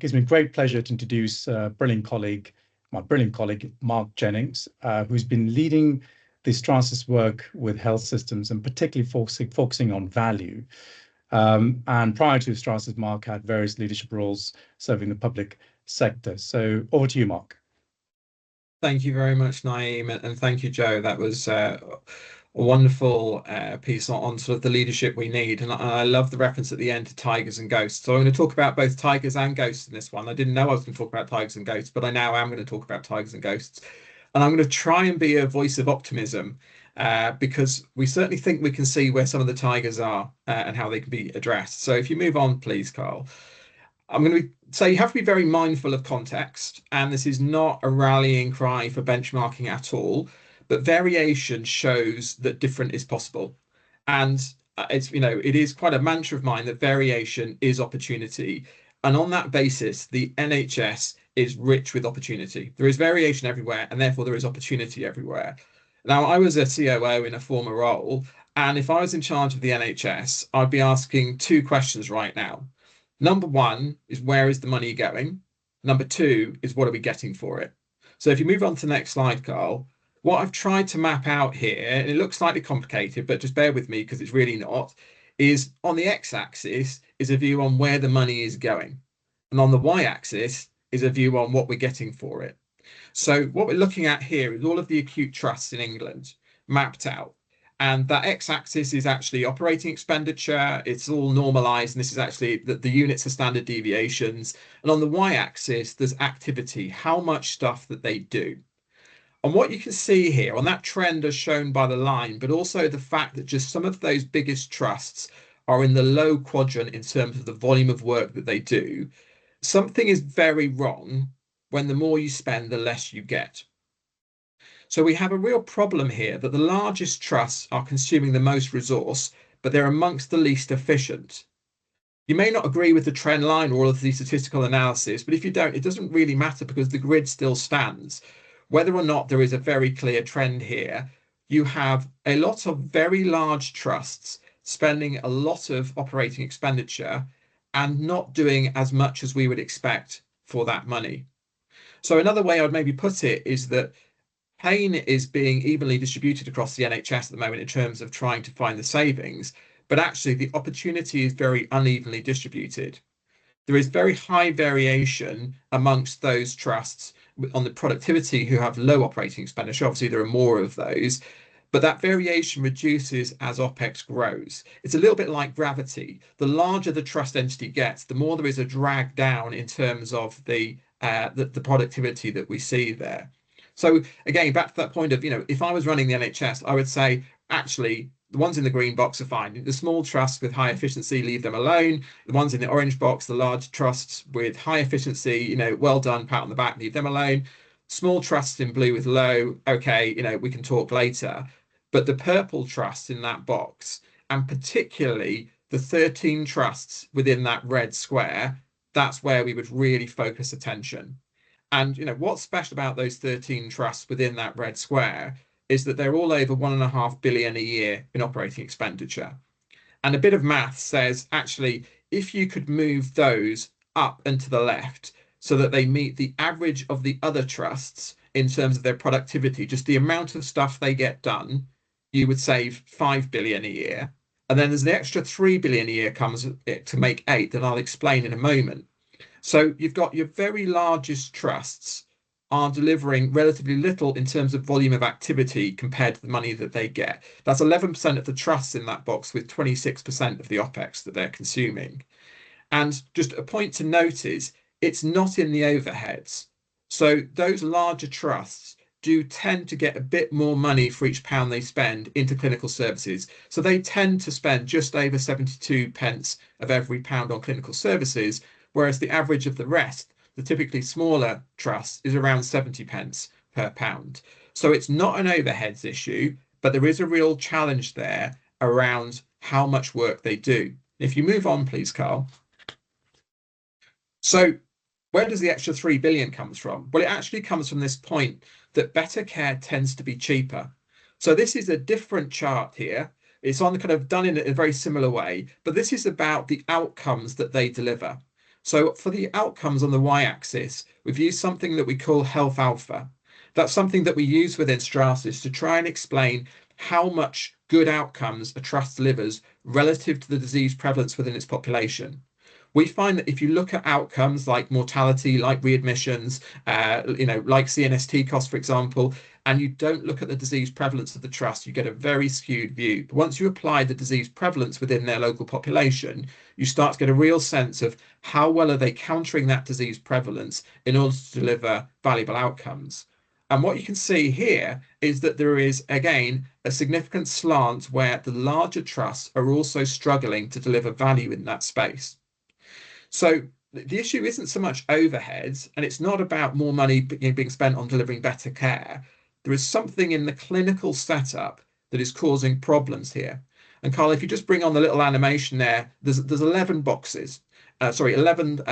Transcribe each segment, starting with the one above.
gives me great pleasure to introduce my brilliant colleague, Mark Jennings, who's been leading the Stratasys work with health systems and particularly focusing on value. And prior to Stratasys, Mark had various leadership roles serving the public sector. So over to you, Mark. Thank you very much, Naeem, and thank you, Joe. That was a wonderful piece on sort of the leadership we need. And I love the reference at the end to tigers and ghosts. So I'm going to talk about both tigers and ghosts in this one. I didn't know I was going to talk about tigers and ghosts, but I now am going to talk about tigers and ghosts. And I'm going to try and be a voice of optimism because we certainly think we can see where some of the tigers are and how they can be addressed. So if you move on, please, Carl. I'm going to say you have to be very mindful of context, and this is not a rallying cry for benchmarking at all, but variation shows that different is possible. And it is quite a mantra of mine that variation is opportunity. And on that basis, the NHS is rich with opportunity. There is variation everywhere, and therefore there is opportunity everywhere. Now, I was a COO in a former role, and if I was in charge of the NHS, I'd be asking two questions right now. Number one is, where is the money going? Number two is, what are we getting for it? So if you move on to the next slide, Carl, what I've tried to map out here, and it looks slightly complicated, but just bear with me because it's really not, is on the x-axis is a view on where the money is going. And on the y-axis is a view on what we're getting for it. So what we're looking at here is all of the acute trusts in England mapped out. And that x-axis is actually operating expenditure. It's all normalized. And this is actually the units of standard deviations. And on the y-axis, there's activity, how much stuff that they do. And what you can see here on that trend as shown by the line, but also the fact that just some of those biggest trusts are in the low quadrant in terms of the volume of work that they do. Something is very wrong when the more you spend, the less you get. So we have a real problem here that the largest trusts are consuming the most resource, but they're amongst the least efficient. You may not agree with the trend line or all of the statistical analysis, but if you don't, it doesn't really matter because the grid still stands. Whether or not there is a very clear trend here, you have a lot of very large trusts spending a lot of operating expenditure and not doing as much as we would expect for that money. So another way I'd maybe put it is that pain is being evenly distributed across the NHS at the moment in terms of trying to find the savings, but actually the opportunity is very unevenly distributed. There is very high variation amongst those trusts on the productivity who have low operating expenditure. Obviously, there are more of those, but that variation reduces as OPEX grows. It's a little bit like gravity. The larger the trust entity gets, the more there is a drag down in terms of the productivity that we see there. So again, back to that point of, if I was running the NHS, I would say, actually, the ones in the green box are fine. The small trusts with high efficiency, leave them alone. The ones in the orange box, the large trusts with high efficiency, well done, pat on the back, leave them alone. Small trusts in blue with low, okay, we can talk later. But the purple trusts in that box, and particularly the 13 trusts within that red square, that's where we would really focus attention. And what's special about those 13 trusts within that red square is that they're all over 1.5 billion a year in operating expenditure. And a bit of math says, actually, if you could move those up and to the left so that they meet the average of the other trusts in terms of their productivity, just the amount of stuff they get done, you would save 5 billion a year. And then there's the extra 3 billion a year comes to make 8 that I'll explain in a moment. So you've got your very largest trusts are delivering relatively little in terms of volume of activity compared to the money that they get. That's 11% of the trusts in that box with 26% of the OPEX that they're consuming. And just a point to note is it's not in the overheads. So those larger trusts do tend to get a bit more money for each pound they spend into clinical services. So they tend to spend just over 72 pence of every pound on clinical services, whereas the average of the rest, the typically smaller trusts, is around 70 pence per pound. So it's not an overheads issue, but there is a real challenge there around how much work they do. If you move on, please, Carl. So where does the extra 3 billion comes from? Well, it actually comes from this point that better care tends to be cheaper. So this is a different chart here. It's on kind of done in a very similar way, but this is about the outcomes that they deliver. So for the outcomes on the y-axis, we've used something that we call health alpha. That's something that we use within Stratasys to try and explain how much good outcomes a trust delivers relative to the disease prevalence within its population. We find that if you look at outcomes like mortality, like readmissions, like CNST costs, for example, and you don't look at the disease prevalence of the trust, you get a very skewed view. But once you apply the disease prevalence within their local population, you start to get a real sense of how well are they countering that disease prevalence in order to deliver valuable outcomes. And what you can see here is that there is, again, a significant slant where the larger trusts are also struggling to deliver value in that space. So the issue isn't so much overheads, and it's not about more money being spent on delivering better care. There is something in the clinical setup that is causing problems here. And Carl, if you just bring on the little animation there, there's 11 boxes, 11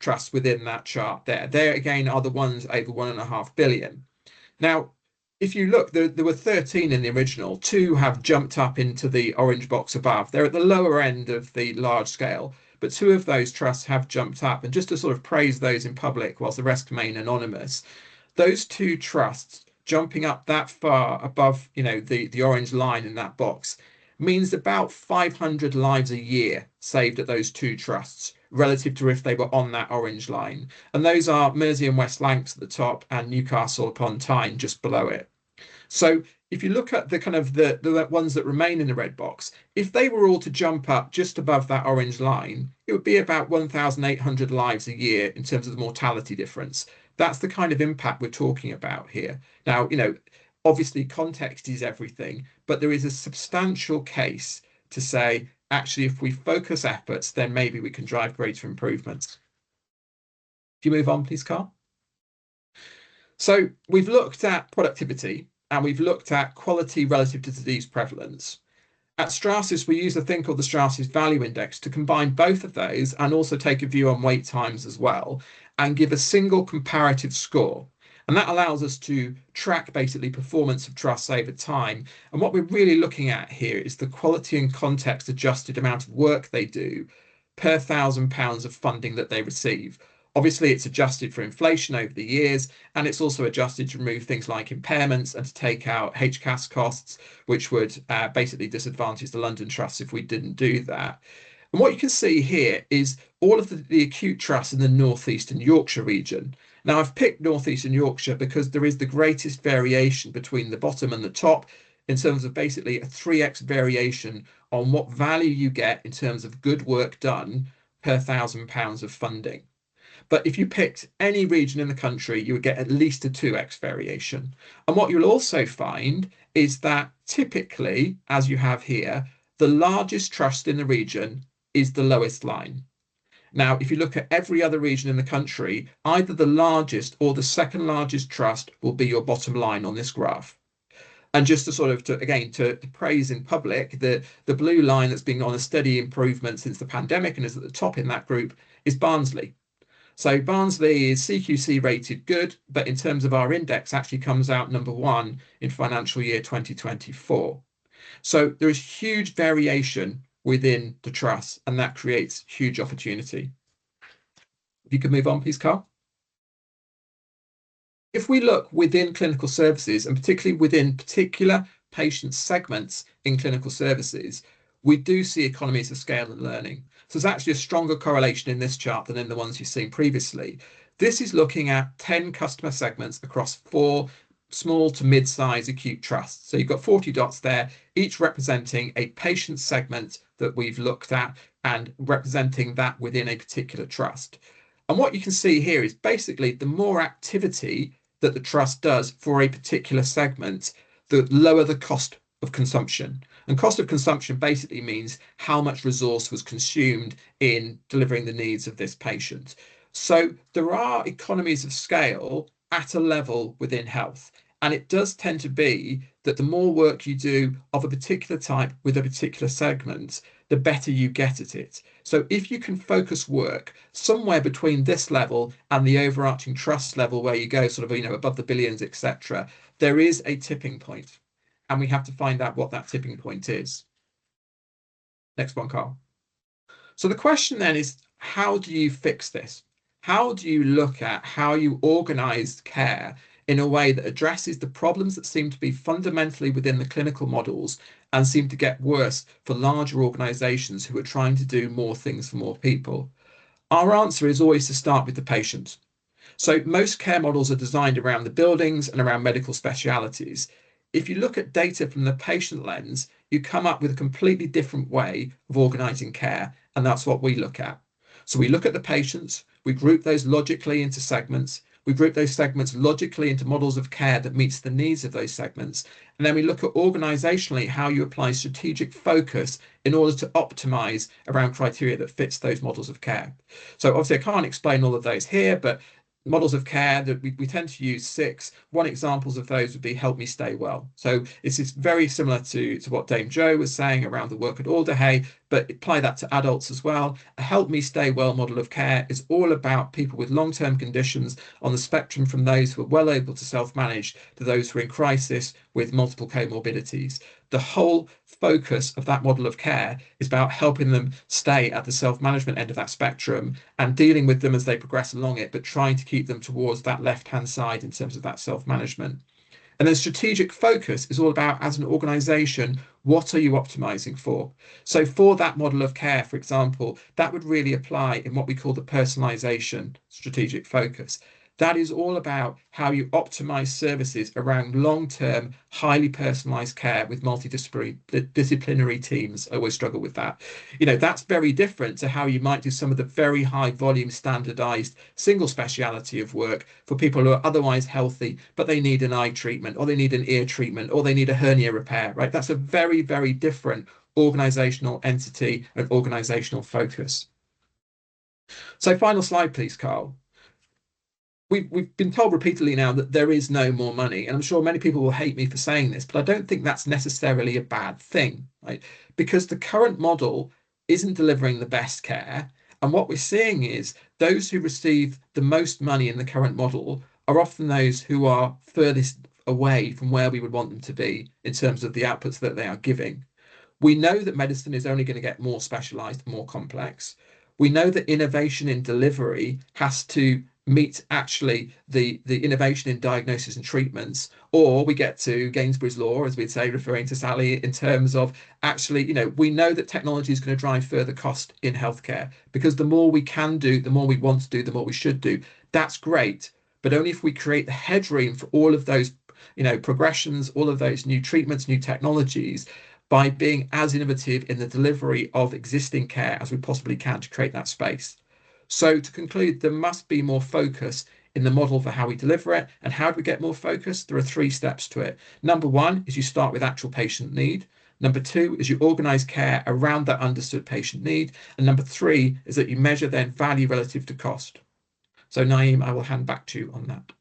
trusts within that chart there. There again are the ones over 1.5 billion. Now, if you look, there were 13 in the original. 2 have jumped up into the orange box above. They're at the lower end of the large scale, but 2 of those trusts have jumped up. And just to sort of praise those in public whilst the rest remain anonymous, those 2 trusts jumping up that far above, the orange line in that box means about 500 lives a year saved at those 2 trusts relative to if they were on that orange line. And those are Mersey and West Lancs at the top and Newcastle upon Tyne just below it. So if you look at the kind of the ones that remain in the red box, if they were all to jump up just above that orange line, it would be about 1,800 lives a year in terms of the mortality difference. That's the kind of impact we're talking about here. Now, obviously context is everything, but there is a substantial case to say, actually, if we focus efforts, then maybe we can drive greater improvements. If you move on, please, Carl. So we've looked at productivity and we've looked at quality relative to disease prevalence. At Stratasys, we use a thing called the Stratasys Value Index to combine both of those and also take a view on wait times as well and give a single comparative score. And that allows us to track basically performance of trusts over time. And what we're really looking at here is the quality and context adjusted amount of work they do per £1,000 of funding that they receive. Obviously, it's adjusted for inflation over the years, and it's also adjusted to remove things like impairments and to take out HCAS costs, which would basically disadvantage the London trusts if we didn't do that. And what you can see here is all of the acute trusts in the northeastern Yorkshire region. Now, I've picked northeastern Yorkshire because there is the greatest variation between the bottom and the top in terms of basically a 3x variation on what value you get in terms of good work done per £1,000 of funding. But if you picked any region in the country, you would get at least a 2x variation. And what you'll also find is that typically, as you have here, the largest trust in the region is the lowest line. Now, if you look at every other region in the country, either the largest or the second largest trust will be your bottom line on this graph. And just to sort of, to praise in public, the blue line that's been on a steady improvement since the pandemic and is at the top in that group is Barnsley. So Barnsley is CQC rated good, but in terms of our index actually comes out number 1 in financial year 2024. So there is huge variation within the trust, and that creates huge opportunity. If you could move on, please, Carl. If we look within clinical services, and particularly within particular patient segments in clinical services, we do see economies of scale and learning. So there's actually a stronger correlation in this chart than in the ones you've seen previously. This is looking at 10 customer segments across 4 small to mid-size acute trusts. So you've got 40 dots there, each representing a patient segment that we've looked at and representing that within a particular trust. And what you can see here is basically the more activity that the trust does for a particular segment, the lower the cost of consumption. And cost of consumption basically means how much resource was consumed in delivering the needs of this patient. So there are economies of scale at a level within health. And it does tend to be that the more work you do of a particular type with a particular segment, the better you get at it. So if you can focus work somewhere between this level and the overarching trust level where you go sort of, above the billions, etc., there is a tipping point. And we have to find out what that tipping point is. Next one, Carl. So the question then is, how do you fix this? How do you look at how you organize care in a way that addresses the problems that seem to be fundamentally within the clinical models and seem to get worse for larger organizations who are trying to do more things for more people? Our answer is always to start with the patient. So most care models are designed around the buildings and around medical specialities. If you look at data from the patient lens, you come up with a completely different way of organizing care, and that's what we look at. So we look at the patients, we group those logically into segments, we group those segments logically into models of care that meets the needs of those segments, and then we look at organizationally how you apply strategic focus in order to optimize around criteria that fits those models of care. So obviously I can't explain all of those here, but models of care that we tend to use six. One examples of those would be help me stay well. So this is very similar to what Dame Jo was saying around the work at Alderhay, but apply that to adults as well. A help me stay well model of care is all about people with long-term conditions on the spectrum from those who are well able to self-manage to those who are in crisis with multiple comorbidities. The whole focus of that model of care is about helping them stay at the self-management end of that spectrum and dealing with them as they progress along it, but trying to keep them towards that left-hand side in terms of that self-management. And then strategic focus is all about, as an organization, what are you optimizing for? So for that model of care, for example, that would really apply in what we call the personalization strategic focus. That is all about how you optimize services around long-term, highly personalized care with multidisciplinary teams. I always struggle with that. That's very different to how you might do some of the very high volume standardized single speciality of work for people who are otherwise healthy, but they need an eye treatment or they need an ear treatment or they need a hernia repair, right? That's a very, very different organizational entity and organizational focus. So final slide, please, Carl. We've been told repeatedly now that there is no more money, and I'm sure many people will hate me for saying this, but I don't think that's necessarily a bad thing, right? Because the current model isn't delivering the best care, and what we're seeing is those who receive the most money in the current model are often those who are furthest away from where we would want them to be in terms of the outputs that they are giving. We know that medicine is only going to get more specialized, more complex. We know that innovation in delivery has to meet actually the innovation in diagnosis and treatments, or we get to Gainsborough's law, as we'd say, referring to Sally, in terms of actually, we know that technology is going to drive further cost in healthcare because the more we can do, the more we want to do, the more we should do. That's great, but only if we create the headroom for all of those, progressions, all of those new treatments, new technologies, by being as innovative in the delivery of existing care as we possibly can to create that space. So to conclude, there must be more focus in the model for how we deliver it. And how do we get more focus? There are 3 steps to it. Number 1 is you start with actual patient need. Number 2 is you organize care around that understood patient need. And number 3 is that you measure then value relative to cost. So Naeem, I will hand back to you on that.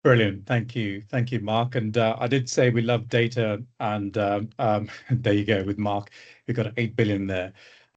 Brilliant. Thank you. Thank you, Mark. And I did say we love data, and there you go with Mark. We've got 8 billion there.